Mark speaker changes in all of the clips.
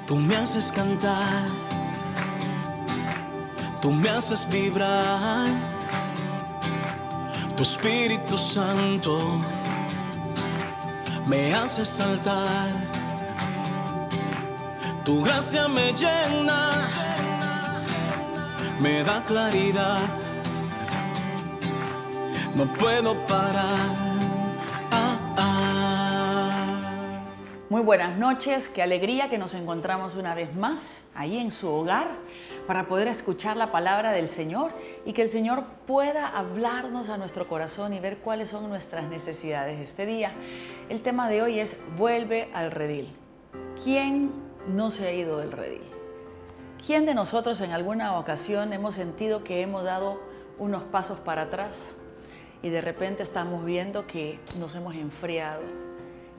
Speaker 1: Tú me haces cantar, tú me haces vibrar, tu Espíritu Santo me hace saltar, tu gracia me llena, me da claridad, no puedo parar.
Speaker 2: Muy buenas noches, qué alegría que nos encontramos una vez más ahí en su hogar para poder escuchar la palabra del Señor y que el Señor pueda hablarnos a nuestro corazón y ver cuáles son nuestras necesidades este día. El tema de hoy es vuelve al redil. ¿Quién no se ha ido del redil? ¿Quién de nosotros en alguna ocasión hemos sentido que hemos dado unos pasos para atrás y de repente estamos viendo que nos hemos enfriado,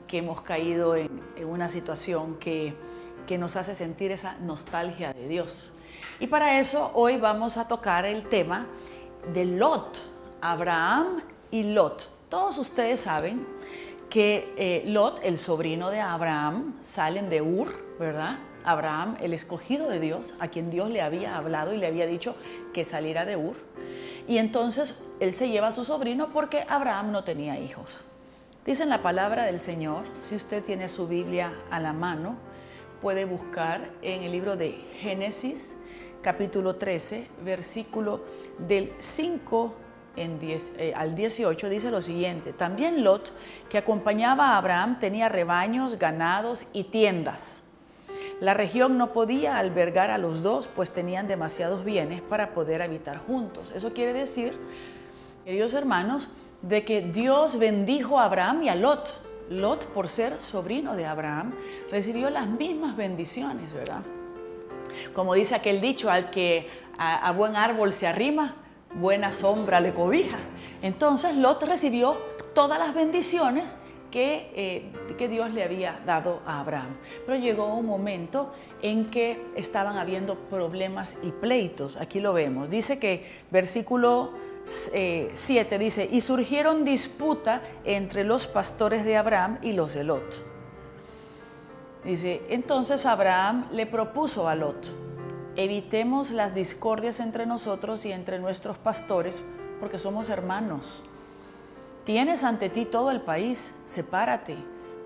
Speaker 2: que hemos caído en una situación que nos hace sentir esa nostalgia de Dios? Y para eso hoy vamos a tocar el tema de Lot, Abraham y Lot. Todos ustedes saben que Lot, el sobrino de Abraham, salen de Ur, ¿verdad? Abraham, el escogido de Dios, a quien Dios le había hablado y le había dicho que saliera de Ur. Y entonces él se lleva a su sobrino porque Abraham no tenía hijos. Dice en la palabra del Señor, si usted tiene su Biblia a la mano, puede buscar en el libro de Génesis, capítulo 13, versículo del 5 al 18, dice lo siguiente: también Lot, que acompañaba a Abraham, tenía rebaños, ganados y tiendas. La región no podía albergar a los dos, pues tenían demasiados bienes para poder habitar juntos. Eso quiere decir, queridos hermanos, de que Dios bendijo a Abraham y a Lot. Lot, por ser sobrino de Abraham, recibió las mismas bendiciones, ¿verdad? Como dice aquel dicho, al que a buen árbol se arrima, buena sombra le cobija. Entonces Lot recibió todas las bendiciones que Dios le había dado a Abraham. Pero llegó un momento en que estaban habiendo problemas y pleitos. Aquí lo vemos. Dice que versículo 7 dice: y surgieron disputa entre los pastores de Abraham y los de Lot. Dice, entonces Abraham le propuso a Lot: evitemos las discordias entre nosotros y entre nuestros pastores, porque somos hermanos. Tienes ante ti todo el país, sepárate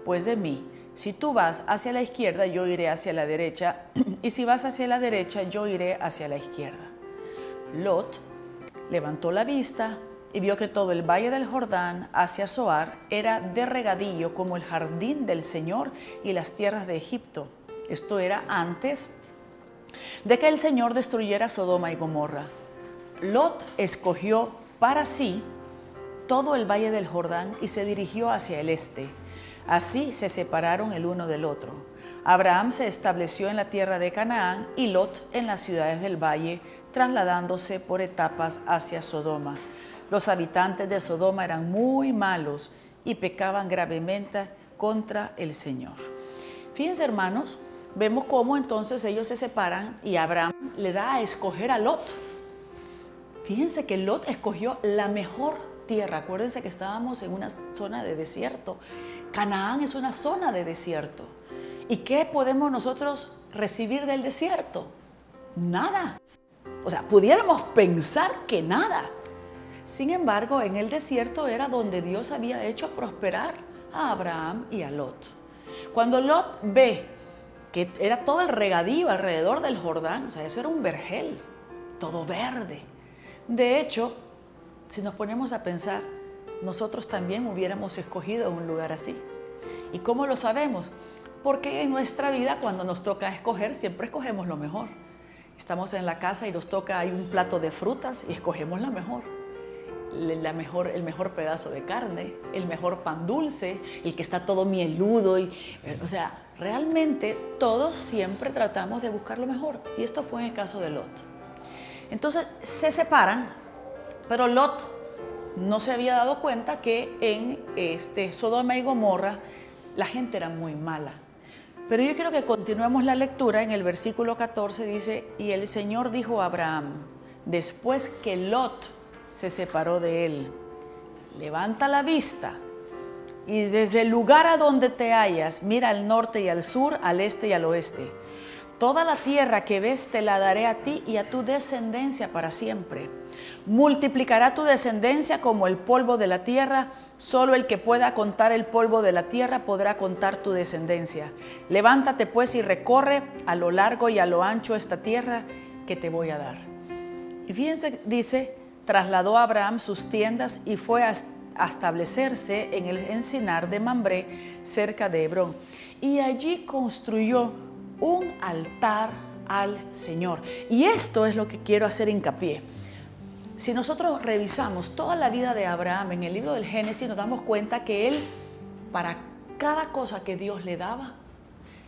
Speaker 2: pues de mí. Si tú vas hacia la izquierda, yo iré hacia la derecha, y si vas hacia la derecha, yo iré hacia la izquierda. Lot levantó la vista y vio que todo el valle del Jordán hacia Zoar era de regadío como el jardín del Señor y las tierras de Egipto. Esto era antes de que el Señor destruyera Sodoma y Gomorra. Lot escogió para sí todo el valle del Jordán y se dirigió hacia el este. Así se separaron el uno del otro. Abraham se estableció en la tierra de Canaán y Lot en las ciudades del valle, trasladándose por etapas hacia Sodoma. Los habitantes de Sodoma eran muy malos y pecaban gravemente contra el Señor. Fíjense, hermanos, vemos cómo entonces ellos se separan y Abraham le da a escoger a Lot. Fíjense que Lot escogió la mejor tierra. Acuérdense que estábamos en una zona de desierto. Canaán es una zona de desierto. ¿Y qué podemos nosotros recibir del desierto? Nada. O sea, pudiéramos pensar que nada. Sin embargo, en el desierto era donde Dios había hecho prosperar a Abraham y a Lot. Cuando Lot ve que era todo el regadío alrededor del Jordán, o sea, eso era un vergel, todo verde. De hecho, si nos ponemos a pensar, nosotros también hubiéramos escogido un lugar así. ¿Y cómo lo sabemos? Porque en nuestra vida, cuando nos toca escoger, siempre escogemos lo mejor. Estamos en la casa y nos toca, hay un plato de frutas y escogemos la mejor. El mejor pedazo de carne, el mejor pan dulce, el que está todo mieludo. O sea, realmente todos siempre tratamos de buscar lo mejor. Y esto fue en el caso de Lot. Entonces se separan, pero Lot no se había dado cuenta que en Sodoma y Gomorra la gente era muy mala. Pero yo quiero que continuemos la lectura. En el versículo 14 dice: y el Señor dijo a Abraham, después que Lot se separó de él: levanta la vista y desde el lugar a donde te hallas, mira al norte y al sur, al este y al oeste. Toda la tierra que ves te la daré a ti y a tu descendencia para siempre. Multiplicará tu descendencia como el polvo de la tierra. Solo el que pueda contar el polvo de la tierra podrá contar tu descendencia. Levántate pues y recorre a lo largo y a lo ancho esta tierra que te voy a dar. Y fíjense, dice, trasladó a Abraham sus tiendas y fue a establecerse en el encinar de Mambré, cerca de Hebrón. Y allí construyó un altar al Señor. Y esto es lo que quiero hacer hincapié. Si nosotros revisamos toda la vida de Abraham en el libro del Génesis, nos damos cuenta que él, para cada cosa que Dios le daba,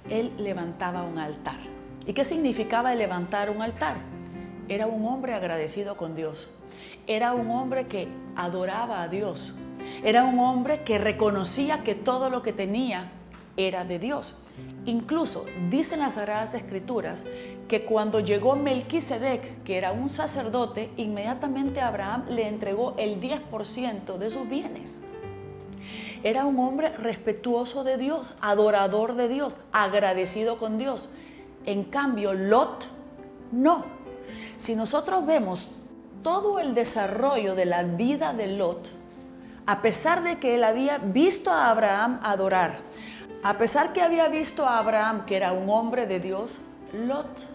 Speaker 2: él levantaba un altar. ¿Y qué significaba levantar un altar? Era un hombre agradecido con Dios. Era un hombre que adoraba a Dios. Era un hombre que reconocía que todo lo que tenía era de Dios. Incluso dicen las Sagradas Escrituras que cuando llegó Melquisedec, que era un sacerdote, inmediatamente Abraham le entregó el 10% de sus bienes. Era un hombre respetuoso de Dios, adorador de Dios, agradecido con Dios. En cambio, Lot no. Si nosotros vemos todo el desarrollo de la vida de Lot, a pesar de que él había visto a Abraham adorar, a pesar que había visto a Abraham que era un hombre de Dios, Lot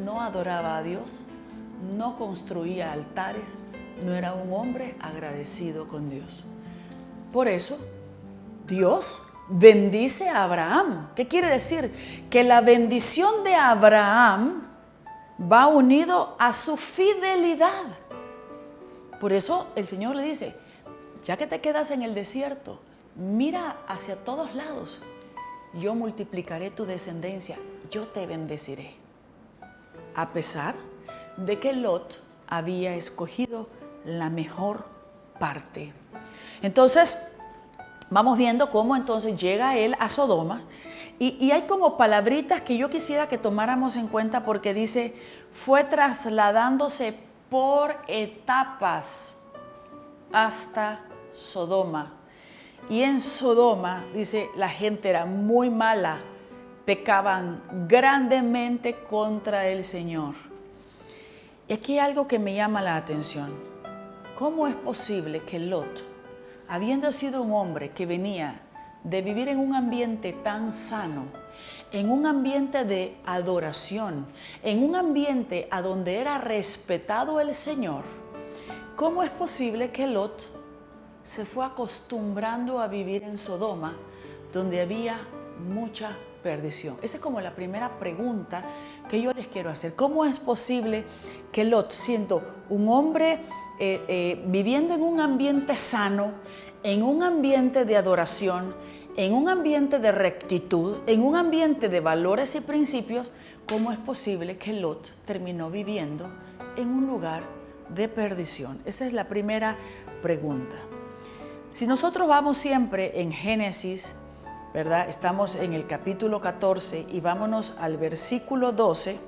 Speaker 2: no adoraba a Dios, no construía altares, no era un hombre agradecido con Dios. Por eso, Dios bendice a Abraham. ¿Qué quiere decir? Que la bendición de Abraham va unido a su fidelidad. Por eso el Señor le dice, ya que te quedas en el desierto, mira hacia todos lados. Yo multiplicaré tu descendencia, yo te bendeciré. A pesar de que Lot había escogido la mejor parte. Entonces, vamos viendo cómo entonces llega él a Sodoma. Y hay como palabritas que yo quisiera que tomáramos en cuenta porque dice, fue trasladándose por etapas hasta Sodoma. Y en Sodoma, dice, la gente era muy mala, pecaban grandemente contra el Señor. Y aquí hay algo que me llama la atención. ¿Cómo es posible que Lot, habiendo sido un hombre que venía de vivir en un ambiente tan sano, en un ambiente de adoración, en un ambiente a donde era respetado el Señor, cómo es posible que Lot se fue acostumbrando a vivir en Sodoma, donde había mucha perdición? Esa es como la primera pregunta que yo les quiero hacer. ¿Cómo es posible que Lot, siendo un hombre viviendo en un ambiente sano, en un ambiente de adoración, en un ambiente de rectitud, en un ambiente de valores y principios, cómo es posible que Lot terminó viviendo en un lugar de perdición? Esa es la primera pregunta. Si nosotros vamos siempre en Génesis, ¿verdad? Estamos en el capítulo 14 y vámonos al versículo 12.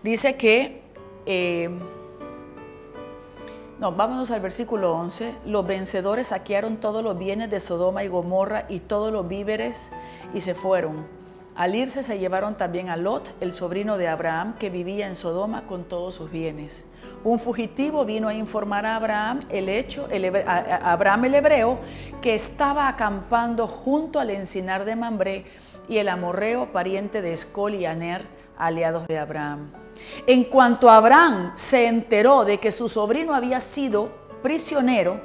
Speaker 2: Dice que, vámonos al versículo 11. Los vencedores saquearon todos los bienes de Sodoma y Gomorra y todos los víveres y se fueron. Al irse se llevaron también a Lot, el sobrino de Abraham, que vivía en Sodoma con todos sus bienes. Un fugitivo vino a informar a Abraham el hebreo, que estaba acampando junto al encinar de Mambré, y el amorreo, pariente de Escol y Aner, aliados de Abraham. En cuanto Abraham se enteró de que su sobrino había sido prisionero,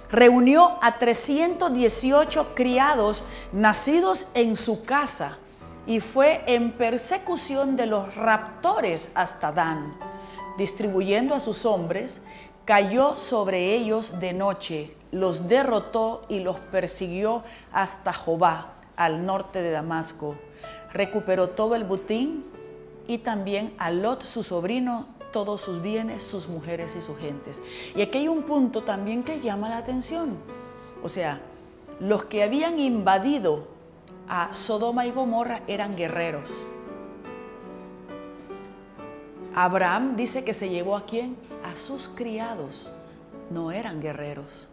Speaker 2: reunió a 318 criados nacidos en su casa y fue en persecución de los raptores hasta Dan. Distribuyendo a sus hombres, cayó sobre ellos de noche, los derrotó y los persiguió hasta Jobá, al norte de Damasco. Recuperó todo el botín y también a Lot, su sobrino, todos sus bienes, sus mujeres y sus gentes. Y aquí hay un punto también que llama la atención. O sea, los que habían invadido a Sodoma y Gomorra eran guerreros. Abraham dice que se llevó ¿a quién? A sus criados. No eran guerreros.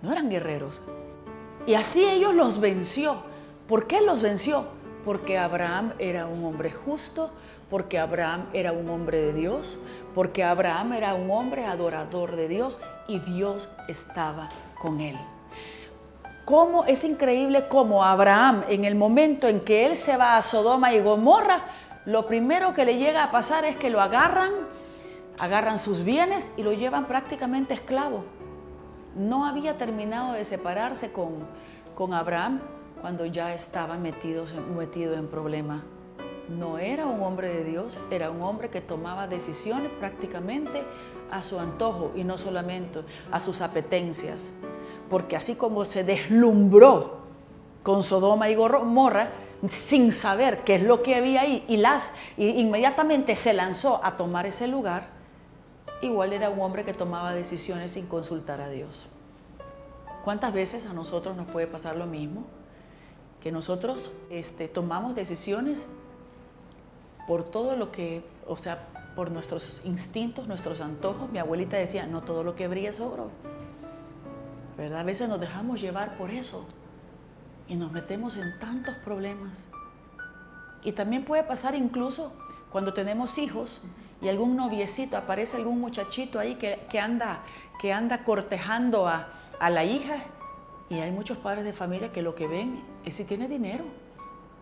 Speaker 2: No eran guerreros. Y así ellos los venció. ¿Por qué los venció? Porque Abraham era un hombre justo, porque Abraham era un hombre de Dios, porque Abraham era un hombre adorador de Dios y Dios estaba con él. Cómo es increíble cómo Abraham, en el momento en que él se va a Sodoma y Gomorra, lo primero que le llega a pasar es que lo agarran sus bienes y lo llevan prácticamente esclavo. No había terminado de separarse con Abraham cuando ya estaba metido en problemas. No era un hombre de Dios, era un hombre que tomaba decisiones prácticamente a su antojo y no solamente a sus apetencias. Porque así como se deslumbró con Sodoma y Gomorra, sin saber qué es lo que había ahí, y inmediatamente se lanzó a tomar ese lugar, igual era un hombre que tomaba decisiones sin consultar a Dios. ¿Cuántas veces a nosotros nos puede pasar lo mismo? Que nosotros tomamos decisiones por todo lo que, por nuestros instintos, nuestros antojos. Mi abuelita decía, no todo lo que brilla es oro, ¿verdad? A veces nos dejamos llevar por eso y nos metemos en tantos problemas. Y también puede pasar incluso cuando tenemos hijos y algún noviecito, aparece algún muchachito ahí que anda cortejando a la hija, y hay muchos padres de familia que lo que ven es si tiene dinero,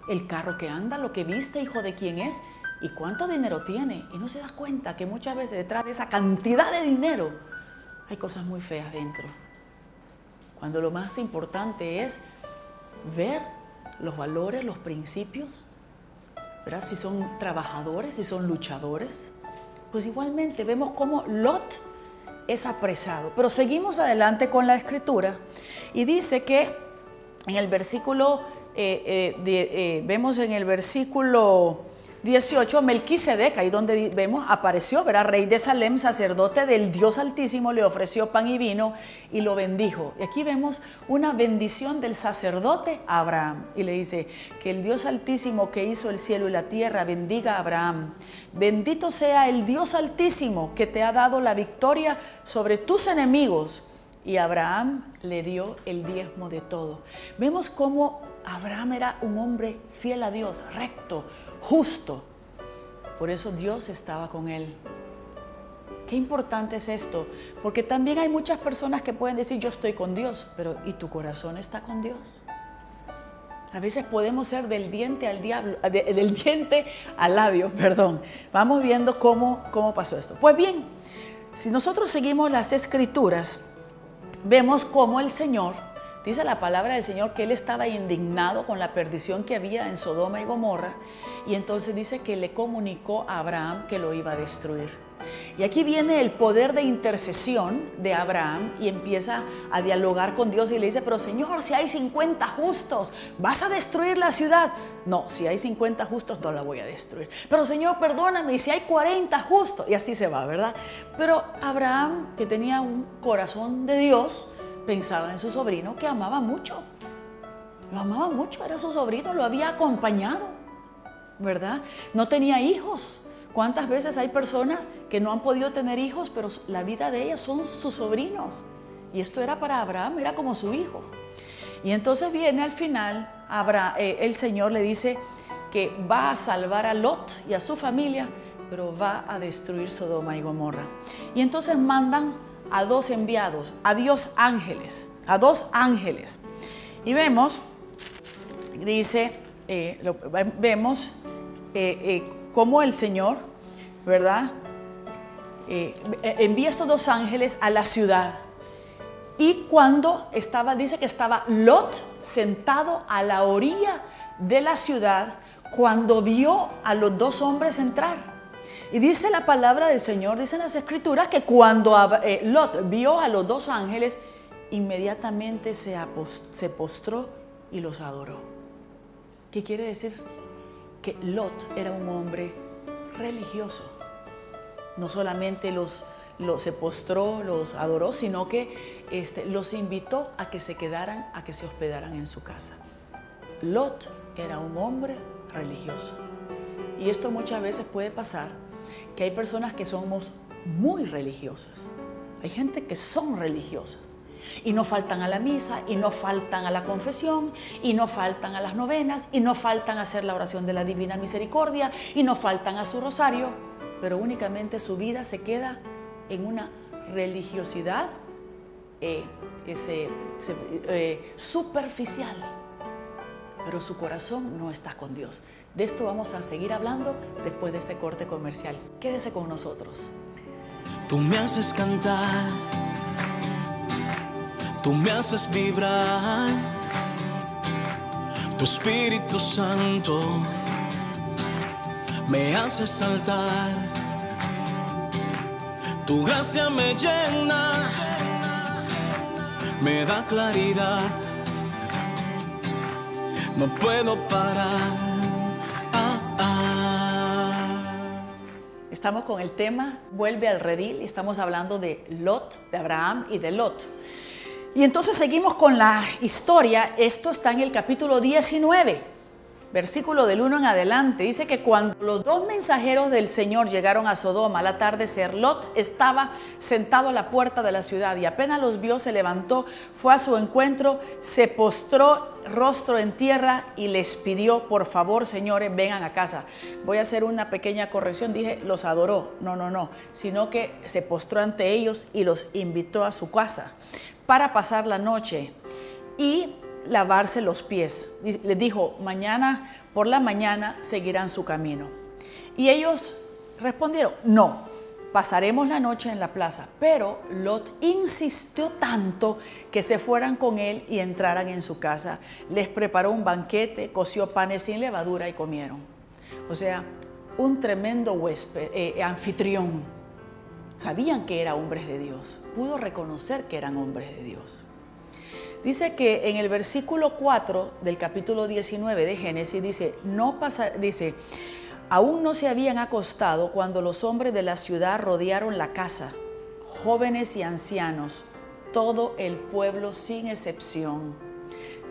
Speaker 2: el carro que anda, lo que viste, hijo de quién es y cuánto dinero tiene, y no se da cuenta que muchas veces detrás de esa cantidad de dinero hay cosas muy feas dentro, cuando lo más importante es ver los valores, los principios, ¿verdad? Si son trabajadores, si son luchadores. Pues igualmente vemos cómo Lot es apresado. Pero seguimos adelante con la escritura y dice que en el versículo, vemos en el versículo 18, Melquisedec, ahí donde vemos, apareció, ¿verdad? Rey de Salem, sacerdote del Dios Altísimo, le ofreció pan y vino y lo bendijo. Y aquí vemos una bendición del sacerdote a Abraham. Y le dice, que el Dios Altísimo que hizo el cielo y la tierra bendiga a Abraham. Bendito sea el Dios Altísimo que te ha dado la victoria sobre tus enemigos. Y Abraham le dio el diezmo de todo. Vemos cómo Abraham era un hombre fiel a Dios, recto, justo. Por eso Dios estaba con él. Qué importante es esto, porque también hay muchas personas que pueden decir yo estoy con Dios, pero ¿y tu corazón está con Dios? A veces podemos ser del diente al labio, perdón. Vamos viendo cómo pasó esto. Pues bien, si nosotros seguimos las escrituras, vemos cómo el Señor, dice la palabra del Señor, que Él estaba indignado con la perdición que había en Sodoma y Gomorra, y entonces dice que le comunicó a Abraham que lo iba a destruir. Y aquí viene el poder de intercesión de Abraham y empieza a dialogar con Dios y le dice, pero Señor, si hay 50 justos, ¿vas a destruir la ciudad? No, si hay 50 justos no la voy a destruir. Pero Señor, perdóname, y si hay 40 justos, y así se va, ¿verdad? Pero Abraham, que tenía un corazón de Dios, pensaba en su sobrino que amaba mucho. Lo amaba mucho, era su sobrino, lo había acompañado, ¿verdad? No tenía hijos. ¿Cuántas veces hay personas que no han podido tener hijos, pero la vida de ellas son sus sobrinos? Y esto era para Abraham, era como su hijo. Y entonces viene al final, el Señor le dice que va a salvar a Lot y a su familia, pero va a destruir Sodoma y Gomorra. Y entonces mandan a dos enviados, a dos ángeles. Y vemos, dice, vemos cómo el Señor, ¿verdad? Envía estos dos ángeles a la ciudad. Y cuando dice que estaba Lot sentado a la orilla de la ciudad, cuando vio a los dos hombres entrar. Y dice la palabra del Señor, dicen las escrituras, que cuando Lot vio a los dos ángeles, inmediatamente se postró y los adoró. ¿Qué quiere decir? Que Lot era un hombre religioso. No solamente se postró, los adoró, sino que los invitó a que se quedaran, a que se hospedaran en su casa. Lot era un hombre religioso. Y esto muchas veces puede pasar, que hay personas que somos muy religiosas. Hay gente que son religiosas, Y no faltan a la misa, y no faltan a la confesión, y no faltan a las novenas, y no faltan a hacer la oración de la Divina Misericordia, y no faltan a su rosario, pero únicamente su vida se queda en una religiosidad superficial, pero su corazón no está con Dios. De esto vamos a seguir hablando después de este corte comercial. Quédese con nosotros.
Speaker 1: Tú me haces cantar, tú me haces vibrar, tu Espíritu Santo me hace saltar, tu gracia me llena, me da claridad, no puedo parar.
Speaker 2: Estamos con el tema Vuelve al redil y estamos hablando de Lot, de Abraham y de Lot. Y entonces seguimos con la historia. Esto está en el capítulo 19, versículo del 1 en adelante. Dice que cuando los dos mensajeros del Señor llegaron a Sodoma al atardecer, Lot estaba sentado a la puerta de la ciudad y apenas los vio, se levantó, fue a su encuentro, se postró rostro en tierra y les pidió: por favor, señores, vengan a casa. Voy a hacer una pequeña corrección, dije los adoró, no, sino que se postró ante ellos y los invitó a su casa para pasar la noche y lavarse los pies. Les dijo: mañana por la mañana seguirán su camino. Y ellos respondieron: no, pasaremos la noche en la plaza. Pero Lot insistió tanto que se fueran con él y entraran en su casa. Les preparó un banquete, coció panes sin levadura y comieron. O sea, un tremendo huésped, anfitrión. Sabían que eran hombres de Dios. Pudo reconocer que eran hombres de Dios. Dice que en el versículo 4 del capítulo 19 de Génesis dice: aún no se habían acostado cuando los hombres de la ciudad rodearon la casa, jóvenes y ancianos, todo el pueblo sin excepción.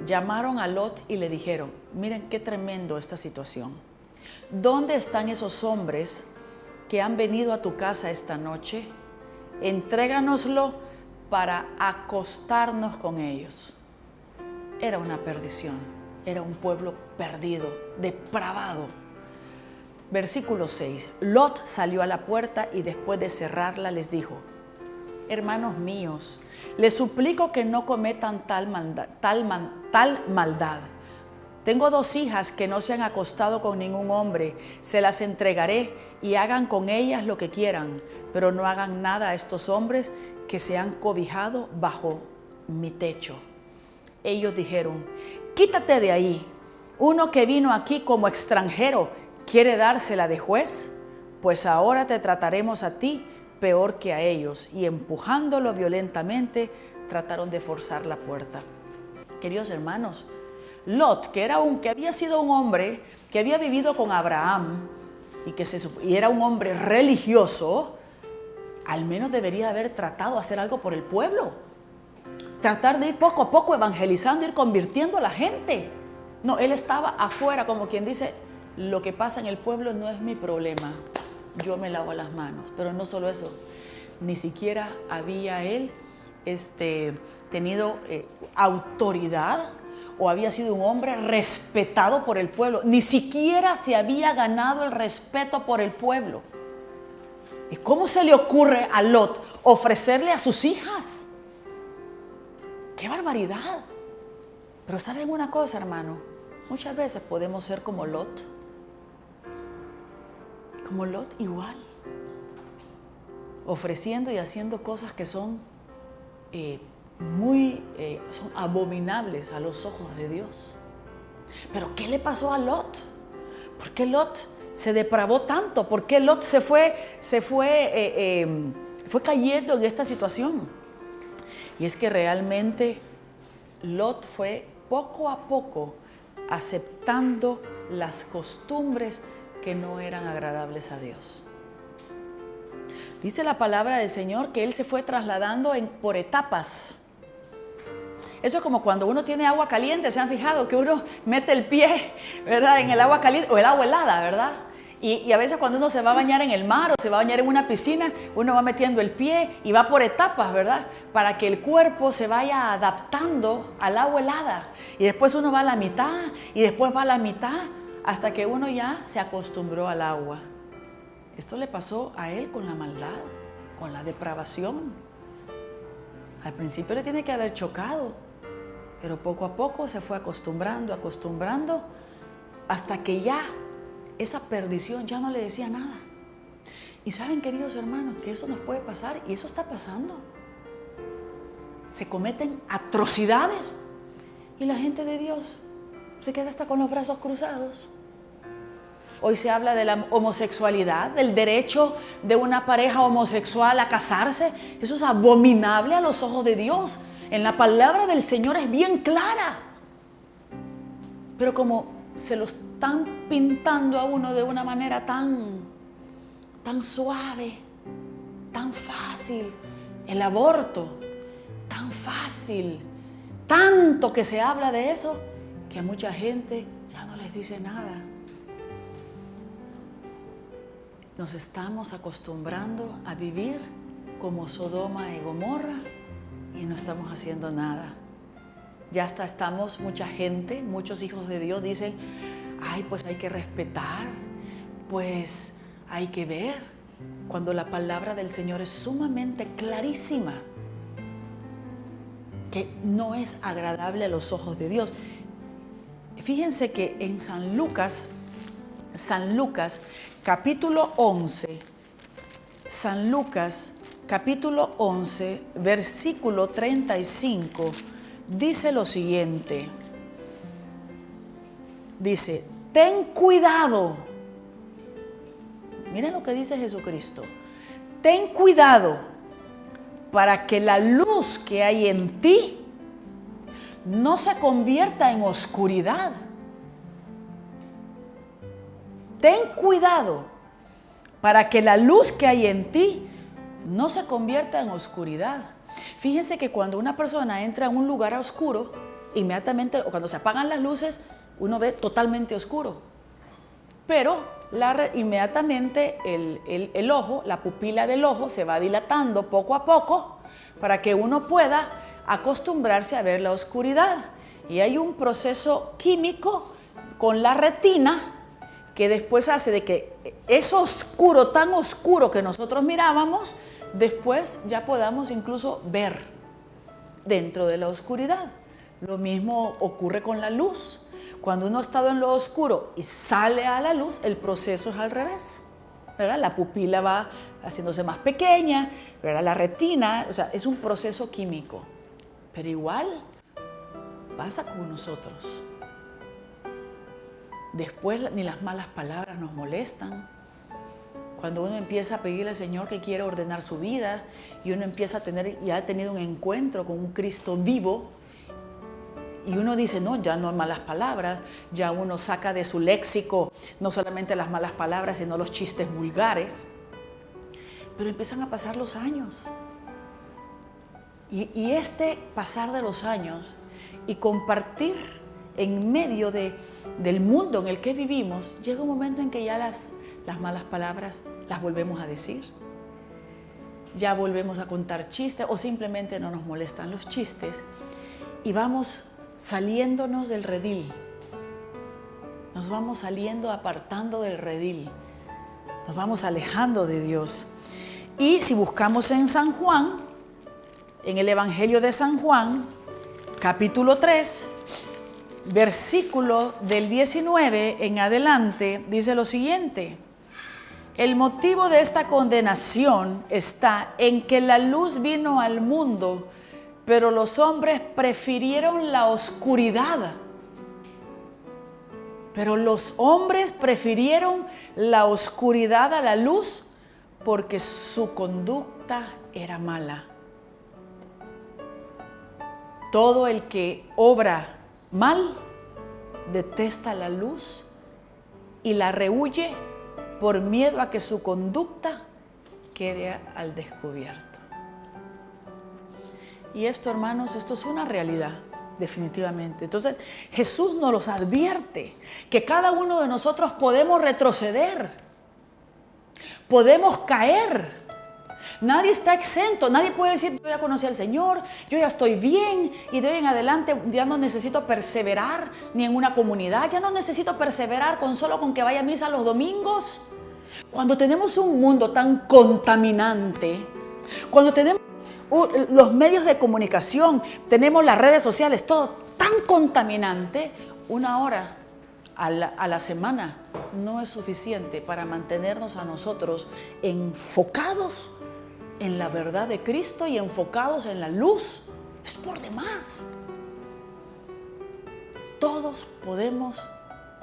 Speaker 2: Llamaron a Lot y le dijeron: miren qué tremendo esta situación. ¿Dónde están esos hombres que han venido a tu casa esta noche? Entréganoslo para acostarnos con ellos. Era una perdición, era un pueblo perdido, depravado. Versículo 6. Lot salió a la puerta y después de cerrarla les dijo: hermanos míos, les suplico que no cometan tal maldad. Tengo 2 hijas que no se han acostado con ningún hombre. Se las entregaré y hagan con ellas lo que quieran, pero no hagan nada a estos hombres que se han cobijado bajo mi techo. Ellos dijeron: quítate de ahí. Uno que vino aquí como extranjero ¿quiere dársela de juez? Pues ahora te trataremos a ti peor que a ellos. Y empujándolo violentamente, trataron de forzar la puerta. Queridos hermanos, Lot, que había sido un hombre que había vivido con Abraham y era un hombre religioso, al menos debería haber tratado de hacer algo por el pueblo. Tratar de ir poco a poco evangelizando, ir convirtiendo a la gente. No, él estaba afuera, como quien dice: lo que pasa en el pueblo no es mi problema, yo me lavo las manos. Pero no solo eso, ni siquiera había él tenido autoridad o había sido un hombre respetado por el pueblo. Ni siquiera se había ganado el respeto por el pueblo. ¿Y cómo se le ocurre a Lot ofrecerle a sus hijas? ¡Qué barbaridad! Pero ¿saben una cosa, hermano? Muchas veces podemos ser como Lot. Como Lot igual. Ofreciendo y haciendo cosas que son son abominables a los ojos de Dios. Pero ¿qué le pasó a Lot? ¿Por qué Lot se depravó tanto? ¿Por qué Lot fue cayendo en esta situación? Y es que realmente Lot fue poco a poco aceptando las costumbres que no eran agradables a Dios. Dice la palabra del Señor que él se fue trasladando por etapas. Eso es como cuando uno tiene agua caliente. ¿Se han fijado que uno mete el pie, verdad, en el agua caliente o el agua helada, verdad? Y a veces cuando uno se va a bañar en el mar o se va a bañar en una piscina, uno va metiendo el pie y va por etapas, ¿verdad? Para que el cuerpo se vaya adaptando al agua helada. Y después uno va a la mitad y después va a la mitad hasta que uno ya se acostumbró al agua. Esto le pasó a él con la maldad, con la depravación. Al principio le tiene que haber chocado, pero poco a poco se fue acostumbrando, hasta que ya esa perdición ya no le decía nada. Y saben, queridos hermanos, que eso nos puede pasar y eso está pasando. Se cometen atrocidades y la gente de Dios se queda hasta con los brazos cruzados. Hoy se habla de la homosexualidad, del derecho de una pareja homosexual a casarse. Eso es abominable a los ojos de Dios. En la palabra del Señor es bien clara. Pero como se lo están pintando a uno de una manera tan suave, tan fácil, el aborto, tan fácil, tanto que se habla de eso, que a mucha gente ya no les dice nada. Nos estamos acostumbrando a vivir como Sodoma y Gomorra y no estamos haciendo nada. Ya hasta estamos, mucha gente, muchos hijos de Dios dicen, ay, pues hay que respetar, pues hay que ver, cuando la palabra del Señor es sumamente clarísima, que no es agradable a los ojos de Dios. Fíjense que en San Lucas capítulo 11, San Lucas capítulo 11, versículo 35, dice lo siguiente. Dice, ten cuidado. Miren lo que dice Jesucristo. Ten cuidado para que la luz que hay en ti no se convierta en oscuridad. Ten cuidado para que la luz que hay en ti no se convierta en oscuridad. Fíjense que cuando una persona entra en un lugar oscuro, inmediatamente, o cuando se apagan las luces, uno ve totalmente oscuro. Pero inmediatamente el ojo, la pupila del ojo se va dilatando poco a poco para que uno pueda acostumbrarse a ver la oscuridad. Y hay un proceso químico con la retina que después hace de que eso oscuro, tan oscuro que nosotros mirábamos, después ya podamos incluso ver dentro de la oscuridad. Lo mismo ocurre con la luz. Cuando uno ha estado en lo oscuro y sale a la luz, el proceso es al revés, ¿verdad? La pupila va haciéndose más pequeña, ¿verdad? La retina, o sea, es un proceso químico. Pero igual pasa con nosotros. Después ni las malas palabras nos molestan. Cuando uno empieza a pedirle al Señor que quiere ordenar su vida y uno empieza a tener, ya ha tenido un encuentro con un Cristo vivo, y uno dice, no, ya no hay malas palabras, ya uno saca de su léxico no solamente las malas palabras, sino los chistes vulgares. Pero empiezan a pasar los años. Y este pasar de los años y compartir en medio del mundo en el que vivimos, llega un momento en que ya las malas palabras las volvemos a decir. Ya volvemos a contar chistes o simplemente no nos molestan los chistes y vamos saliéndonos del redil. Nos vamos saliendo, apartando del redil. Nos vamos alejando de Dios. Y si buscamos en San Juan, en el Evangelio de San Juan, capítulo 3, versículo del 19 en adelante, dice lo siguiente. El motivo de esta condenación está en que la luz vino al mundo, pero los hombres prefirieron la oscuridad. Pero los hombres prefirieron la oscuridad a la luz porque su conducta era mala. Todo el que obra mal detesta la luz y la rehúye por miedo a que su conducta quede al descubierto. Y esto, hermanos, esto es una realidad, definitivamente. Entonces, Jesús nos los advierte que cada uno de nosotros podemos retroceder. Podemos caer. Nadie está exento. Nadie puede decir, yo ya conocí al Señor, yo ya estoy bien y de hoy en adelante ya no necesito perseverar ni en una comunidad. Ya no necesito perseverar solo con que vaya a misa los domingos. Cuando tenemos un mundo tan contaminante, cuando tenemos los medios de comunicación, tenemos las redes sociales, todo tan contaminante, 1 hora a la semana no es suficiente para mantenernos a nosotros enfocados en la verdad de Cristo y enfocados en la luz. Es por demás. Todos podemos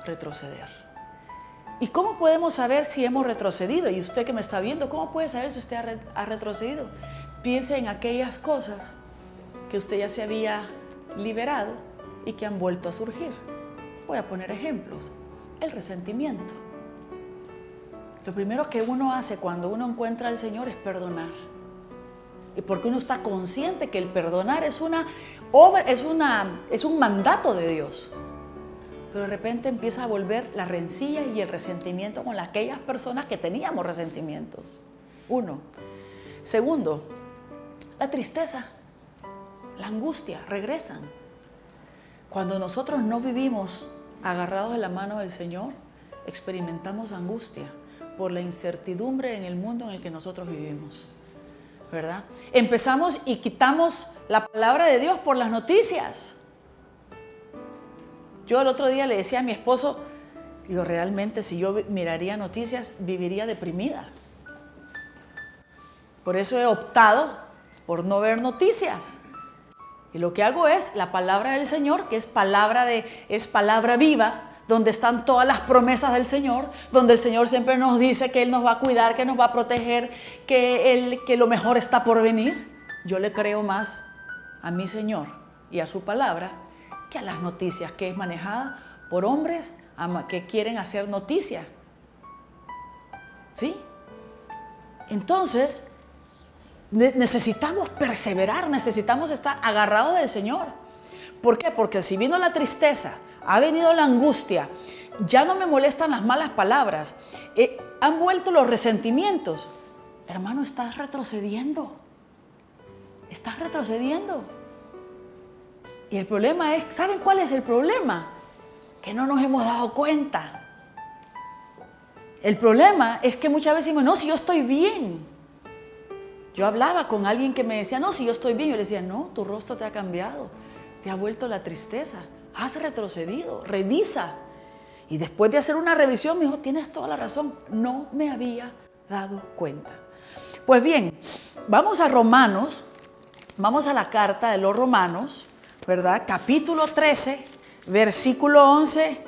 Speaker 2: retroceder. ¿Y cómo podemos saber si hemos retrocedido? Y usted que me está viendo, ¿cómo puede saber si usted ha retrocedido? Piense en aquellas cosas que usted ya se había liberado y que han vuelto a surgir. Voy a poner ejemplos. El resentimiento. Lo primero que uno hace cuando uno encuentra al Señor es perdonar. Y porque uno está consciente que el perdonar es un mandato de Dios. Pero de repente empieza a volver la rencilla y el resentimiento con aquellas personas que teníamos resentimientos. 1. Segundo, la tristeza, la angustia regresan. Cuando nosotros no vivimos agarrados de la mano del Señor, experimentamos angustia por la incertidumbre en el mundo en el que nosotros vivimos, ¿verdad? Empezamos y quitamos la palabra de Dios por las noticias. Yo el otro día le decía a mi esposo, digo, realmente si yo miraría noticias, viviría deprimida. Por eso he optado por no ver noticias. Y lo que hago es la palabra del Señor, que es palabra viva, donde están todas las promesas del Señor, donde el Señor siempre nos dice que Él nos va a cuidar, que nos va a proteger, que lo mejor está por venir. Yo le creo más a mi Señor y a su palabra que a las noticias, que es manejada por hombres que quieren hacer noticia. ¿Sí? Entonces, necesitamos perseverar, necesitamos estar agarrados del Señor. ¿Por qué? Porque si vino la tristeza, ha venido la angustia, ya no me molestan las malas palabras, han vuelto los resentimientos. Hermano, estás retrocediendo. Estás retrocediendo. Y el problema es, ¿saben cuál es el problema? Que no nos hemos dado cuenta. El problema es que muchas veces decimos, no, si yo estoy bien. Yo hablaba con alguien que me decía, no, si yo estoy bien. Yo le decía, no, tu rostro te ha cambiado. Te ha vuelto la tristeza. Has retrocedido. Revisa. Y después de hacer una revisión, me dijo, tienes toda la razón. No me había dado cuenta. Pues bien, vamos a Romanos. Vamos a la carta de los Romanos, ¿verdad? Capítulo 13, versículo 11,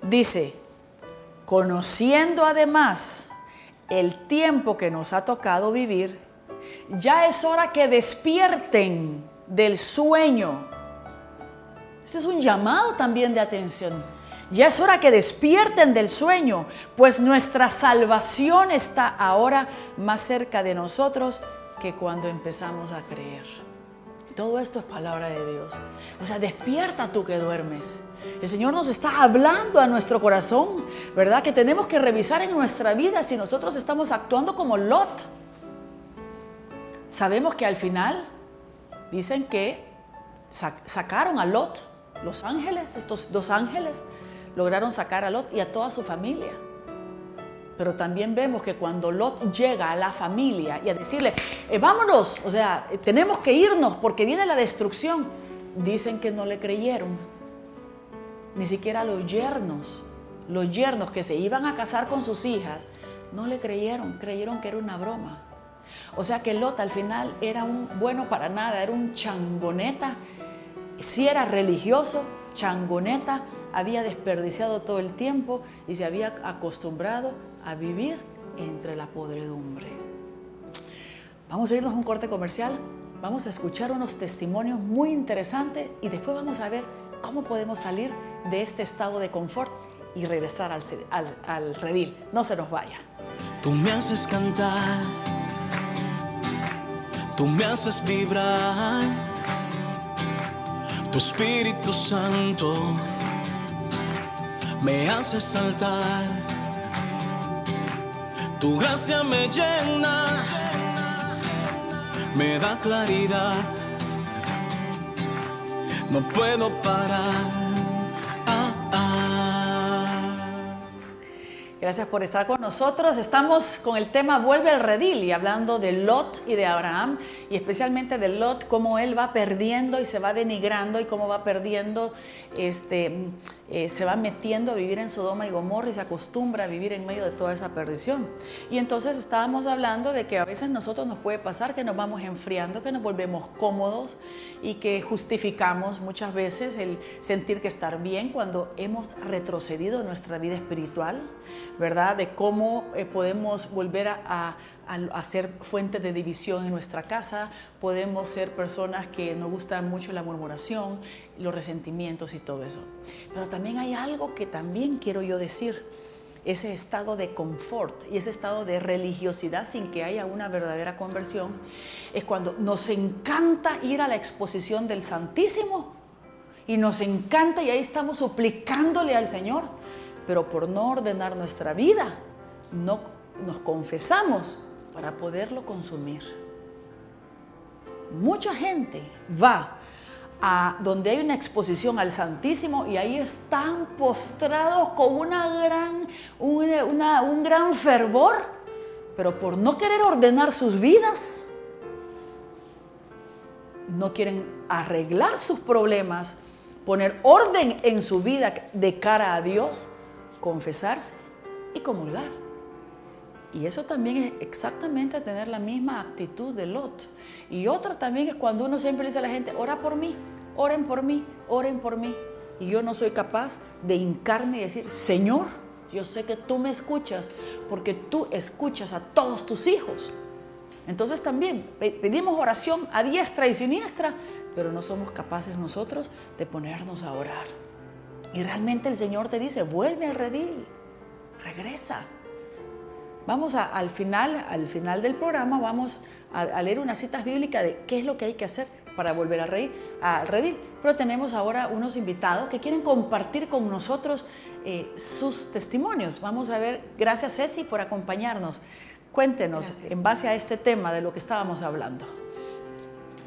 Speaker 2: dice, conociendo además el tiempo que nos ha tocado vivir, ya es hora que despierten del sueño. Este es un llamado también de atención. Ya es hora que despierten del sueño, pues nuestra salvación está ahora más cerca de nosotros que cuando empezamos a creer. Todo esto es palabra de Dios. O sea, despierta tú que duermes. El Señor nos está hablando a nuestro corazón, ¿verdad? Que tenemos que revisar en nuestra vida si nosotros estamos actuando como Lot. Sabemos que al final dicen que sacaron a Lot, los ángeles, estos 2 ángeles, lograron sacar a Lot y a toda su familia. Pero también vemos que cuando Lot llega a la familia y a decirle, vámonos, o sea, tenemos que irnos porque viene la destrucción, dicen que no le creyeron. Ni siquiera los yernos que se iban a casar con sus hijas, no le creyeron que era una broma. O sea que Lot al final era un bueno para nada, era un changoneta. Si era religioso, changoneta, había desperdiciado todo el tiempo y se había acostumbrado a vivir entre la podredumbre. Vamos a irnos a un corte comercial, vamos a escuchar unos testimonios muy interesantes y después vamos a ver cómo podemos salir de este estado de confort y regresar al redil. No se nos vaya.
Speaker 1: Tú me haces cantar, tú me haces vibrar, tu Espíritu Santo me hace saltar. Tu gracia me llena, me da claridad. No puedo parar.
Speaker 2: Gracias por estar con nosotros. Estamos con el tema Vuelve al redil y hablando de Lot y de Abraham y especialmente de Lot, cómo él va perdiendo y se va denigrando y cómo va perdiendo, se va metiendo a vivir en Sodoma y Gomorra y se acostumbra a vivir en medio de toda esa perdición. Y entonces estábamos hablando de que a veces nosotros nos puede pasar que nos vamos enfriando, que nos volvemos cómodos y que justificamos muchas veces el sentir que estar bien cuando hemos retrocedido en nuestra vida espiritual, ¿verdad? De cómo podemos volver a ser fuente de división en nuestra casa, podemos ser personas que nos gustan mucho la murmuración, los resentimientos y todo eso. Pero también hay algo que también quiero yo decir, ese estado de confort y ese estado de religiosidad sin que haya una verdadera conversión, es cuando nos encanta ir a la exposición del Santísimo y nos encanta y ahí estamos suplicándole al Señor, pero por no ordenar nuestra vida, no nos confesamos para poderlo consumir. Mucha gente va a donde hay una exposición al Santísimo y ahí están postrados con un gran fervor, pero por no querer ordenar sus vidas, no quieren arreglar sus problemas, poner orden en su vida de cara a Dios, confesarse y comulgar. Y eso también es exactamente tener la misma actitud de Lot. Y otra también es cuando uno siempre le dice a la gente, ora por mí, oren por mí, oren por mí. Y yo no soy capaz de hincarme y decir, Señor, yo sé que tú me escuchas porque tú escuchas a todos tus hijos. Entonces también pedimos oración a diestra y siniestra, pero no somos capaces nosotros de ponernos a orar. Y realmente el Señor te dice, vuelve al redil, regresa. Vamos al final del programa, vamos a leer unas citas bíblicas de qué es lo que hay que hacer para volver al redil. Pero tenemos ahora unos invitados que quieren compartir con nosotros sus testimonios. Vamos a ver, gracias Ceci por acompañarnos. Cuéntenos, gracias, en base a este tema de lo que estábamos hablando.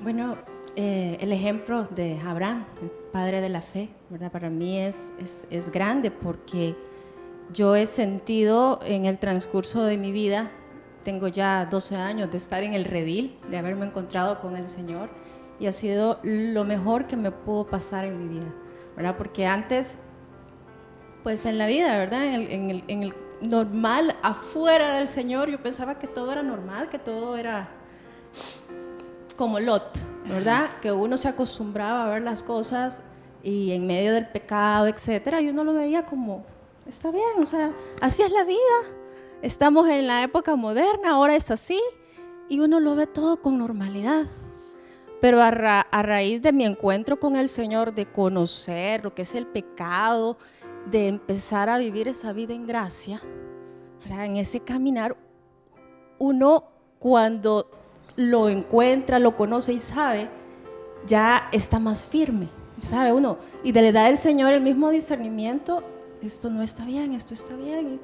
Speaker 3: Bueno, el ejemplo de Abraham, el padre de la fe, ¿verdad? Para mí es grande porque yo he sentido en el transcurso de mi vida, tengo ya 12 años de estar en el redil, de haberme encontrado con el Señor y ha sido lo mejor que me pudo pasar en mi vida, ¿verdad? Porque antes, pues en la vida, ¿verdad? En el normal, afuera del Señor, yo pensaba que todo era normal, que todo era como Lot, ¿verdad? Que uno se acostumbraba a ver las cosas y en medio del pecado, etcétera, y uno lo veía como, está bien, o sea, así es la vida, estamos en la época moderna, ahora es así, y uno lo ve todo con normalidad. Pero a raíz de mi encuentro con el Señor, de conocer lo que es el pecado, de empezar a vivir esa vida en gracia, ¿verdad? En ese caminar, uno cuando lo encuentra, lo conoce y sabe, ya está más firme, sabe uno, y le da el Señor el mismo discernimiento, esto no está bien, esto está bien,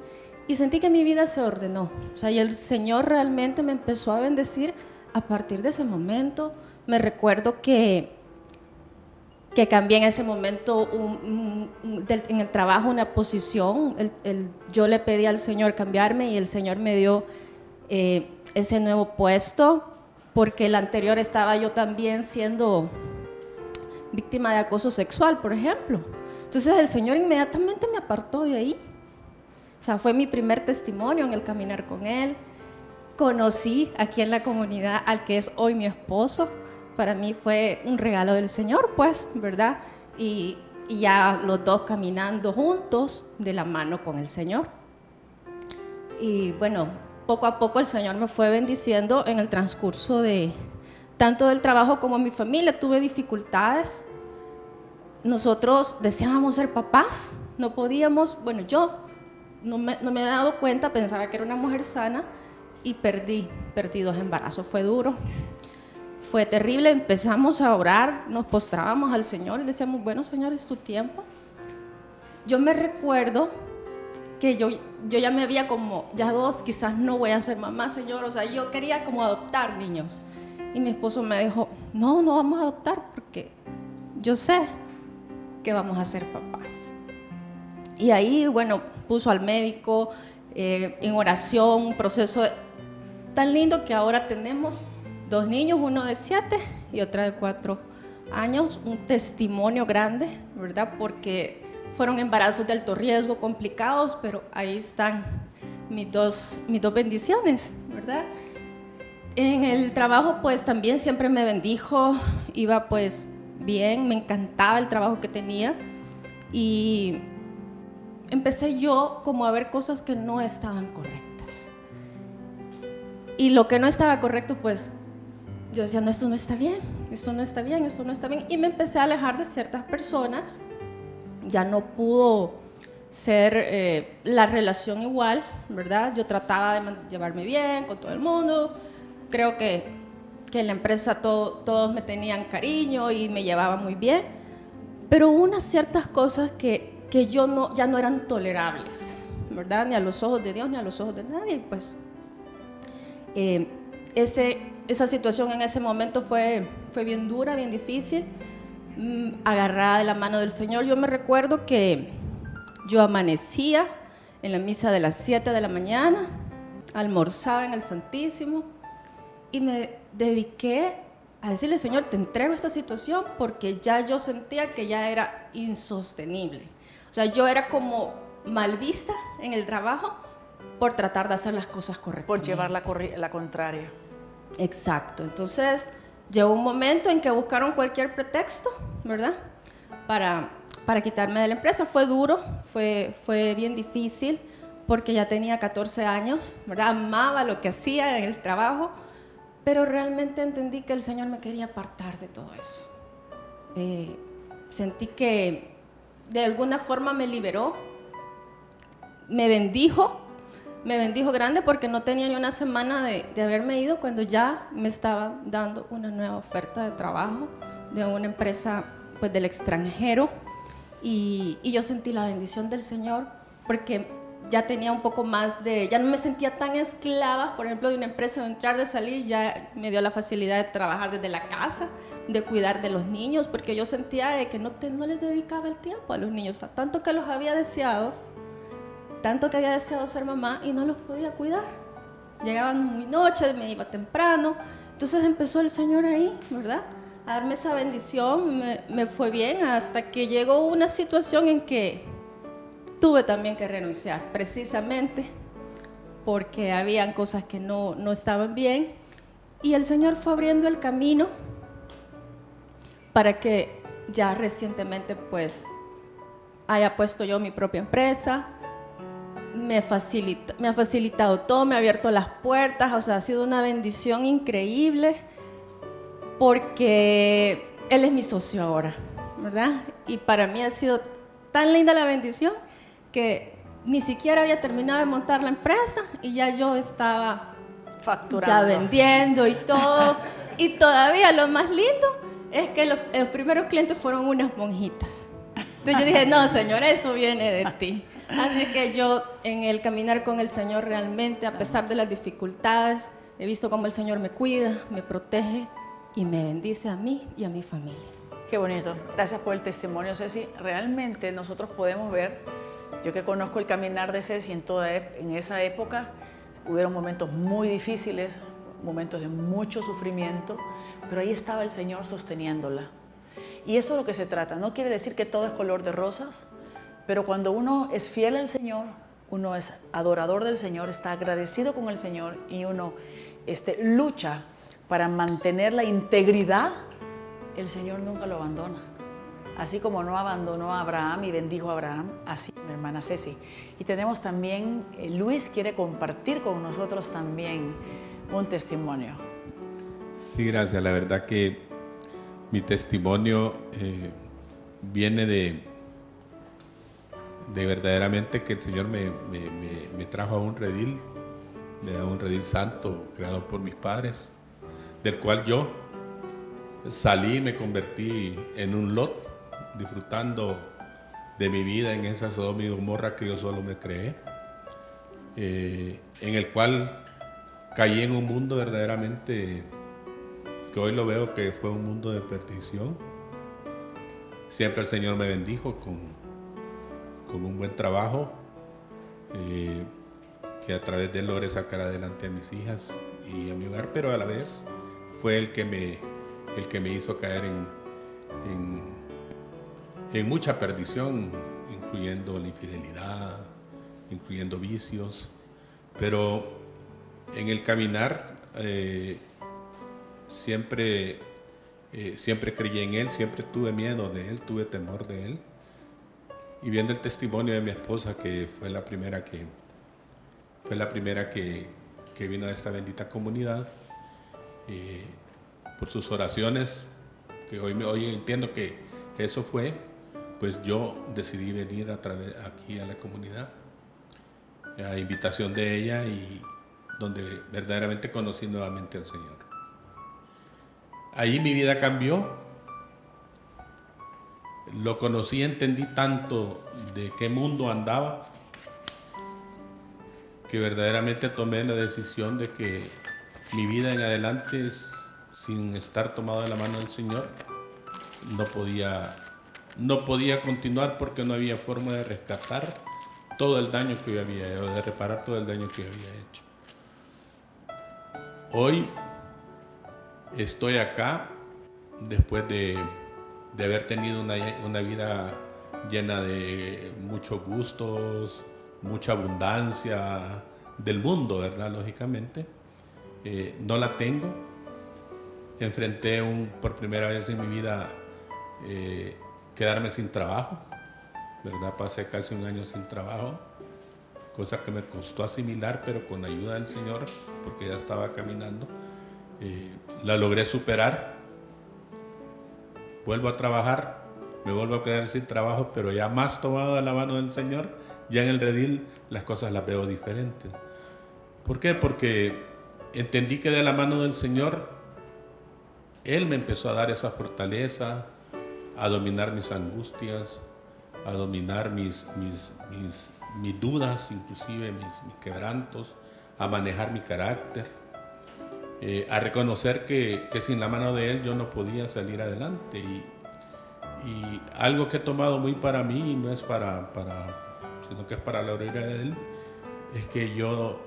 Speaker 3: y sentí que mi vida se ordenó, o sea, y el Señor realmente me empezó a bendecir a partir de ese momento. Me recuerdo que cambié en ese momento en el trabajo una posición, yo le pedí al Señor cambiarme y el Señor me dio ese nuevo puesto, porque el anterior estaba yo también siendo víctima de acoso sexual, por ejemplo. Entonces el Señor inmediatamente me apartó de ahí. O sea, fue mi primer testimonio en el caminar con Él. Conocí aquí en la comunidad al que es hoy mi esposo. Para mí fue un regalo del Señor, pues, ¿verdad? Y ya los dos caminando juntos de la mano con el Señor. Y bueno, poco a poco el Señor me fue bendiciendo en el transcurso de tanto del trabajo como mi familia. Tuve dificultades. Nosotros deseábamos ser papás, no podíamos, bueno, yo no me había dado cuenta, pensaba que era una mujer sana y perdí 2 embarazos. Fue duro, fue terrible. Empezamos a orar, nos postrábamos al Señor y le decíamos, bueno, Señor, es tu tiempo. Yo me recuerdo que yo ya me había como, ya 2, quizás no voy a ser mamá, Señor. O sea, yo quería como adoptar niños. Y mi esposo me dijo, no vamos a adoptar porque yo sé que vamos a ser papás. Y ahí, bueno, puso al médico en oración, un proceso tan lindo que ahora tenemos 2 niños, uno de 7 y otra de 4 años, un testimonio grande, ¿verdad? Porque fueron embarazos de alto riesgo, complicados, pero ahí están mis dos bendiciones, ¿verdad? En el trabajo, pues también siempre me bendijo, iba pues bien, me encantaba el trabajo que tenía y empecé yo como a ver cosas que no estaban correctas. Y lo que no estaba correcto, pues yo decía, no, esto no está bien, esto no está bien, esto no está bien. Y me empecé a alejar de ciertas personas. Ya no pudo ser la relación igual, ¿verdad? Yo trataba de llevarme bien con todo el mundo. Creo que en la empresa todos me tenían cariño y me llevaba muy bien. Pero hubo unas ciertas cosas que ya no eran tolerables, ¿verdad? Ni a los ojos de Dios, ni a los ojos de nadie. Pues esa situación en ese momento fue bien dura, bien difícil, agarrada de la mano del Señor. Yo me recuerdo que yo amanecía en la misa de las 7 de la mañana, almorzaba en el Santísimo y me dediqué a decirle, Señor, te entrego esta situación porque ya yo sentía que ya era insostenible. O sea, yo era como mal vista en el trabajo por tratar de hacer las cosas correctamente.
Speaker 2: Por llevar la contraria.
Speaker 3: Exacto. Entonces, llegó un momento en que buscaron cualquier pretexto, ¿verdad? Para quitarme de la empresa. Fue duro, fue bien difícil, porque ya tenía 14 años, ¿verdad? Amaba lo que hacía en el trabajo, pero realmente entendí que el Señor me quería apartar de todo eso. Sentí que de alguna forma me liberó, me bendijo grande, porque no tenía ni una semana de haberme ido cuando ya me estaban dando una nueva oferta de trabajo de una empresa pues del extranjero, y yo sentí la bendición del Señor porque ya tenía un poco más ya no me sentía tan esclava, por ejemplo, de una empresa, de entrar, de salir. Ya me dio la facilidad de trabajar desde la casa, de cuidar de los niños, porque yo sentía de que no les dedicaba el tiempo a los niños, o sea, tanto que los había deseado, tanto que había deseado ser mamá y no los podía cuidar. Llegaban muy noche, me iba temprano. Entonces empezó el Señor ahí, ¿verdad?, a darme esa bendición. Me fue bien hasta que llegó una situación en que tuve también que renunciar, precisamente porque habían cosas que no estaban bien, y el Señor fue abriendo el camino para que ya recientemente pues haya puesto yo mi propia empresa. Me ha facilitado todo, me ha abierto las puertas. O sea, ha sido una bendición increíble porque Él es mi socio ahora, ¿verdad? Y para mí ha sido tan linda la bendición que ni siquiera había terminado de montar la empresa y ya yo estaba
Speaker 2: facturando,
Speaker 3: ya vendiendo y todo. Y todavía lo más lindo es que los primeros clientes fueron unas monjitas. Entonces yo dije, no, Señor, esto viene de ti. Así que yo, en el caminar con el Señor, realmente, a pesar de las dificultades, he visto cómo el Señor me cuida, me protege y me bendice a mí y a mi familia.
Speaker 2: Qué bonito. Gracias por el testimonio, Ceci. Realmente nosotros podemos ver, yo que conozco el caminar de Ceci en esa época, hubieron momentos muy difíciles, momentos de mucho sufrimiento, pero ahí estaba el Señor sosteniéndola. Y eso es lo que se trata. No quiere decir que todo es color de rosas, pero cuando uno es fiel al Señor, uno es adorador del Señor, está agradecido con el Señor y uno lucha para mantener la integridad, el Señor nunca lo abandona. Así como no abandonó a Abraham y bendijo a Abraham, así mi hermana Ceci. Y tenemos también, Luis quiere compartir con nosotros también un testimonio.
Speaker 4: Sí, gracias. La verdad que mi testimonio viene de verdaderamente que el Señor me trajo a un redil santo creado por mis padres, del cual yo salí y me convertí en un Lot, disfrutando de mi vida en esa Sodoma y Gomorra que yo solo me creé. en el cual caí en un mundo verdaderamente que hoy lo veo que fue un mundo de perdición. Siempre el Señor me bendijo con un buen trabajo, que a través de él logré sacar adelante a mis hijas y a mi hogar, pero a la vez fue el que me hizo caer en mucha perdición, incluyendo la infidelidad, incluyendo vicios. Pero en el caminar siempre creí en él, siempre tuve miedo de él, tuve temor de él. Y viendo el testimonio de mi esposa, que fue la primera que vino a esta bendita comunidad, por sus oraciones, que hoy entiendo que eso fue, pues yo decidí venir aquí a la comunidad, a invitación de ella, y donde verdaderamente conocí nuevamente al Señor. Ahí mi vida cambió. Lo conocí, entendí tanto de qué mundo andaba, que verdaderamente tomé la decisión de que mi vida en adelante, sin estar tomado de la mano del Señor, no podía continuar, porque no había forma de rescatar todo el daño que yo había hecho, de reparar todo el daño que yo había hecho. Hoy estoy acá después de haber tenido una vida llena de muchos gustos, mucha abundancia del mundo, ¿verdad? Lógicamente. No la tengo. Enfrenté por primera vez en mi vida quedarme sin trabajo, ¿verdad? Pasé casi un año sin trabajo, cosa que me costó asimilar, pero con la ayuda del Señor, porque ya estaba caminando, la logré superar. Vuelvo a trabajar, me vuelvo a quedar sin trabajo, pero ya más tomado de la mano del Señor. Ya en el redil las cosas las veo diferentes. ¿Por qué? Porque entendí que de la mano del Señor Él me empezó a dar esa fortaleza, a dominar mis angustias, a dominar mis dudas, inclusive mis quebrantos, a manejar mi carácter, a reconocer que sin la mano de Él yo no podía salir adelante. Y algo que he tomado muy para mí, y no es sino que es para la gloria de Él, es que yo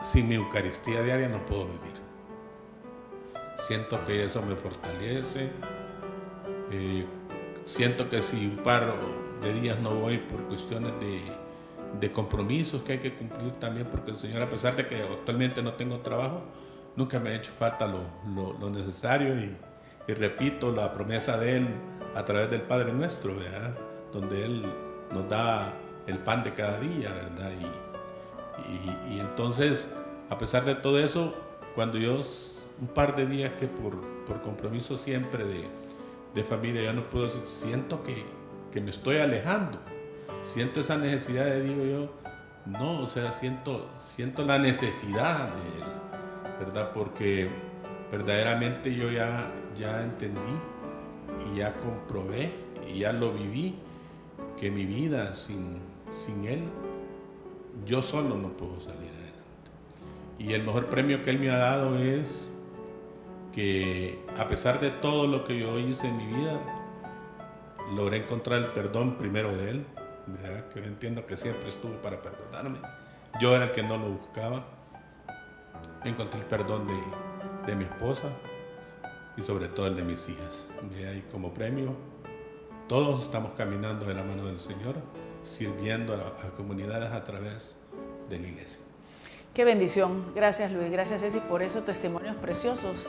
Speaker 4: sin mi Eucaristía diaria no puedo vivir. Siento que eso me fortalece. Siento que si un par de días no voy por cuestiones de compromisos que hay que cumplir también, porque el Señor, a pesar de que actualmente no tengo trabajo, nunca me ha hecho falta lo necesario, y repito la promesa de Él a través del Padre Nuestro, ¿verdad? Donde Él nos da el pan de cada día, ¿verdad? Y entonces, a pesar de todo eso, cuando yo un par de días que por compromiso siempre de familia ya no puedo, siento que me estoy alejando, siento esa necesidad digo yo, no, o sea, siento la necesidad de Él, ¿verdad? Porque verdaderamente yo ya entendí y ya comprobé y ya lo viví, que mi vida sin Él, yo solo no puedo salir adelante. Y el mejor premio que Él me ha dado es que, a pesar de todo lo que yo hice en mi vida, logré encontrar el perdón primero de Él, ¿verdad? Que yo entiendo que siempre estuvo para perdonarme. Yo era el que no lo buscaba. Encontré el perdón de mi esposa y sobre todo el de mis hijas. Y como premio, todos estamos caminando de la mano del Señor, sirviendo a comunidades a través de la iglesia.
Speaker 2: Qué bendición. Gracias, Luis. Gracias, Ceci, por esos testimonios preciosos.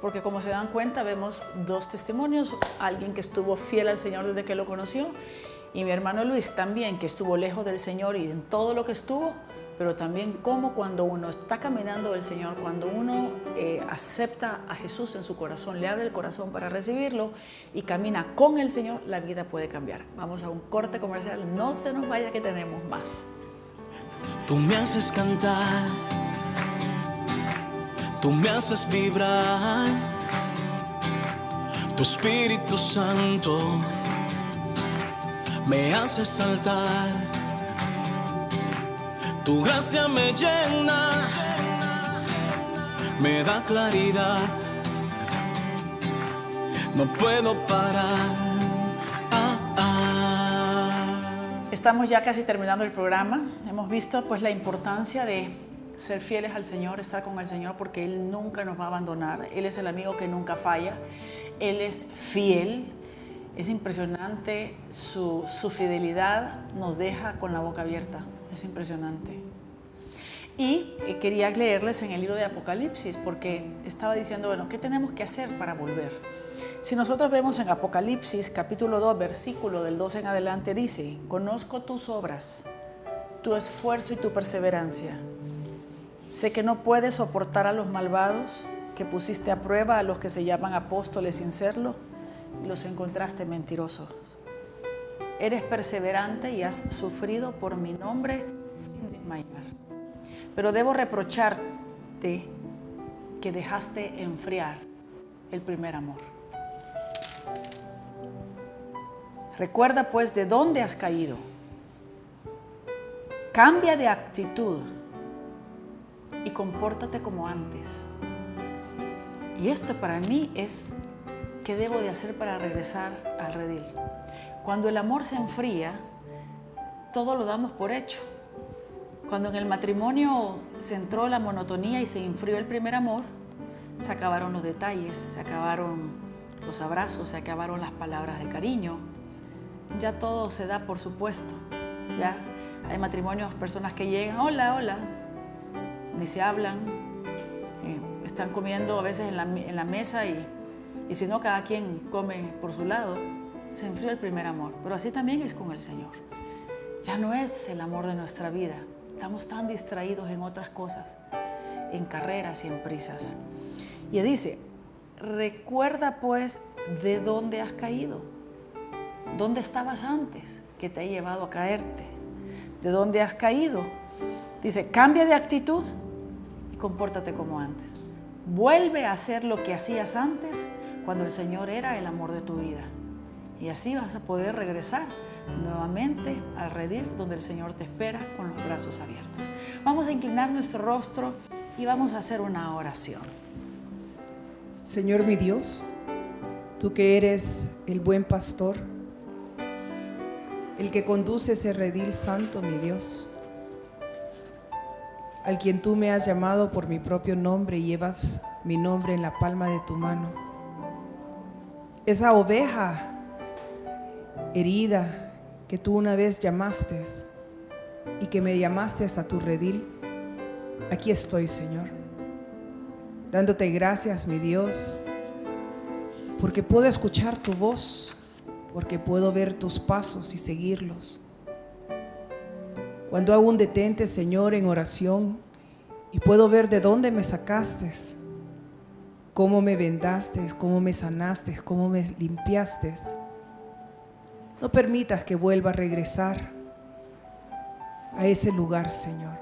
Speaker 2: Porque como se dan cuenta, vemos dos testimonios. Alguien que estuvo fiel al Señor desde que lo conoció, y mi hermano Luis también, que estuvo lejos del Señor y en todo lo que estuvo, pero también como cuando uno está caminando del Señor, cuando uno acepta a Jesús en su corazón, le abre el corazón para recibirlo y camina con el Señor, la vida puede cambiar. Vamos a un corte comercial. No se nos vaya, que tenemos más.
Speaker 1: Tú me haces cantar, tú me haces vibrar, tu Espíritu Santo me hace saltar. Tu gracia me llena, me da claridad. No puedo parar.
Speaker 2: Estamos ya casi terminando el programa. Hemos visto pues la importancia de ser fieles al Señor, estar con el Señor, porque Él nunca nos va a abandonar. Él es el amigo que nunca falla. Él es fiel. Es impresionante su fidelidad, nos deja con la boca abierta. Es impresionante. Y quería leerles en el libro de Apocalipsis, porque estaba diciendo, bueno, ¿qué tenemos que hacer para volver? Si nosotros vemos en Apocalipsis capítulo 2, versículo del 12 en adelante, dice: conozco tus obras, tu esfuerzo y tu perseverancia. Sé que no puedes soportar a los malvados, que pusiste a prueba a los que se llaman apóstoles sin serlo y los encontraste mentirosos. Eres perseverante y has sufrido por mi nombre sin desmayar. Pero debo reprocharte que dejaste enfriar el primer amor. Recuerda pues de dónde has caído. Cambia de actitud y compórtate como antes. Y esto para mí es qué debo de hacer para regresar al redil. Cuando el amor se enfría, todo lo damos por hecho. Cuando en el matrimonio se entró la monotonía y se enfrió el primer amor, se acabaron los detalles, se acabaron los abrazos, se acabaron las palabras de cariño. Ya todo se da por supuesto. Ya hay matrimonios, personas que llegan, hola, hola, ni se hablan, están comiendo a veces en la mesa y si no, cada quien come por su lado. Se enfrió el primer amor, pero así también es con el Señor. Ya no es el amor de nuestra vida. Estamos tan distraídos en otras cosas, en carreras y en prisas. Y dice, recuerda pues de dónde has caído. ¿Dónde estabas antes que te ha llevado a caerte? ¿De dónde has caído? Dice, cambia de actitud y compórtate como antes. Vuelve a hacer lo que hacías antes cuando el Señor era el amor de tu vida. Y así vas a poder regresar nuevamente al redil donde el Señor te espera con los brazos abiertos. Vamos a inclinar nuestro rostro y vamos a hacer una oración.
Speaker 5: Señor mi Dios, tú que eres el buen pastor, el que conduce ese redil santo, mi Dios, al quien tú me has llamado por mi propio nombre y llevas mi nombre en la palma de tu mano. Esa oveja herida que tú una vez llamaste y que me llamaste hasta tu redil, aquí estoy, Señor, dándote gracias, mi Dios, porque puedo escuchar tu voz, porque puedo ver tus pasos y seguirlos. Cuando hago un detente, Señor, en oración y puedo ver de dónde me sacaste, cómo me vendaste, cómo me sanaste, cómo me limpiaste, no permitas que vuelva a regresar a ese lugar, Señor.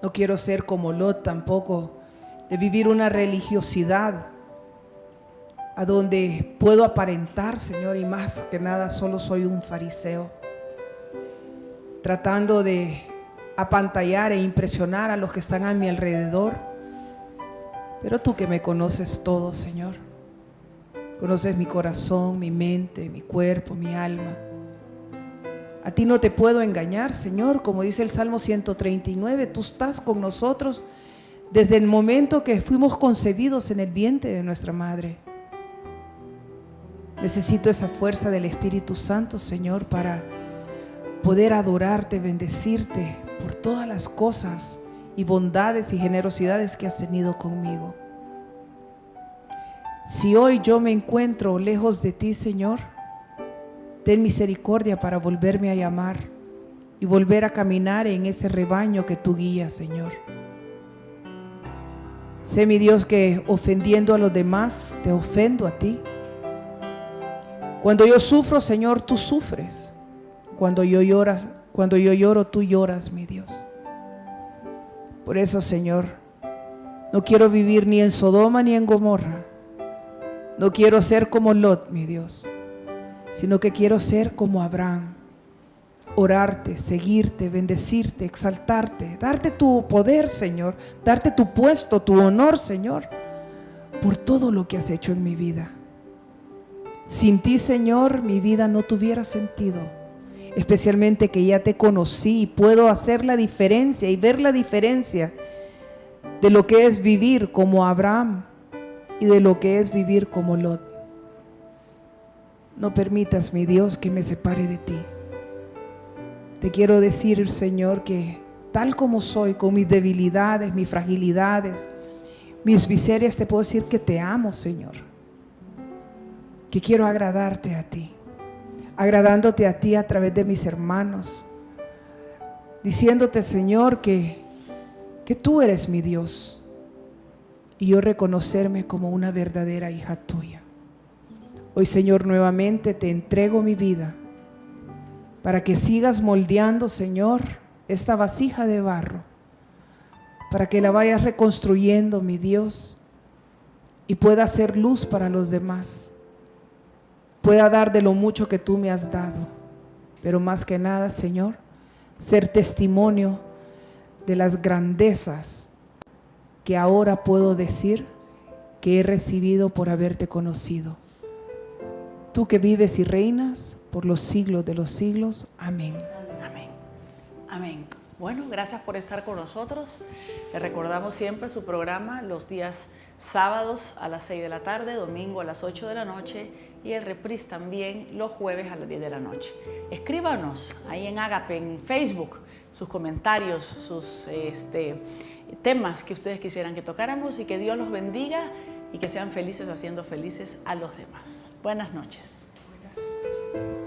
Speaker 5: No quiero ser como Lot tampoco, de vivir una religiosidad a donde puedo aparentar, Señor, y más que nada solo soy un fariseo, tratando de apantallar e impresionar a los que están a mi alrededor. Pero tú que me conoces todo, Señor, conoces mi corazón, mi mente, mi cuerpo, mi alma. A ti no te puedo engañar, Señor, como dice el Salmo 139, tú estás con nosotros desde el momento que fuimos concebidos en el vientre de nuestra madre. Necesito esa fuerza del Espíritu Santo, Señor, para poder adorarte, bendecirte por todas las cosas y bondades y generosidades que has tenido conmigo. Si hoy yo me encuentro lejos de ti, Señor, ten misericordia para volverme a llamar y volver a caminar en ese rebaño que tú guías, Señor. Sé, mi Dios, que ofendiendo a los demás, te ofendo a ti. Cuando yo sufro, Señor, tú sufres. Cuando yo lloro, tú lloras, mi Dios. Por eso, Señor, no quiero vivir ni en Sodoma ni en Gomorra. No quiero ser como Lot, mi Dios, sino que quiero ser como Abraham, orarte, seguirte, bendecirte, exaltarte, darte tu poder, Señor, darte tu puesto, tu honor, Señor, por todo lo que has hecho en mi vida. Sin ti, Señor, mi vida no tuviera sentido, especialmente que ya te conocí y puedo hacer la diferencia y ver la diferencia de lo que es vivir como Abraham y de lo que es vivir como Lot. No permitas, mi Dios, que me separe de ti. Te quiero decir, Señor, que tal como soy, con mis debilidades, mis fragilidades, mis miserias, te puedo decir que te amo, Señor. Que quiero agradarte a ti, agradándote a ti a través de mis hermanos, diciéndote, Señor, que tú eres mi Dios y yo reconocerme como una verdadera hija tuya. Hoy, Señor, nuevamente te entrego mi vida para que sigas moldeando, Señor, esta vasija de barro, para que la vayas reconstruyendo, mi Dios, y pueda ser luz para los demás, pueda dar de lo mucho que tú me has dado, pero más que nada, Señor, ser testimonio de las grandezas que ahora puedo decir que he recibido por haberte conocido. Tú que vives y reinas por los siglos de los siglos. Amén.
Speaker 2: Amén. Amén. Bueno, gracias por estar con nosotros. Les recordamos siempre su programa los días sábados a las 6 de la tarde, domingo a las 8 de la noche y el reprise también los jueves a las 10 de la noche. Escríbanos ahí en Agape, en Facebook, sus comentarios, sus temas que ustedes quisieran que tocáramos y que Dios los bendiga y que sean felices haciendo felices a los demás. Buenas noches.
Speaker 5: Buenas noches.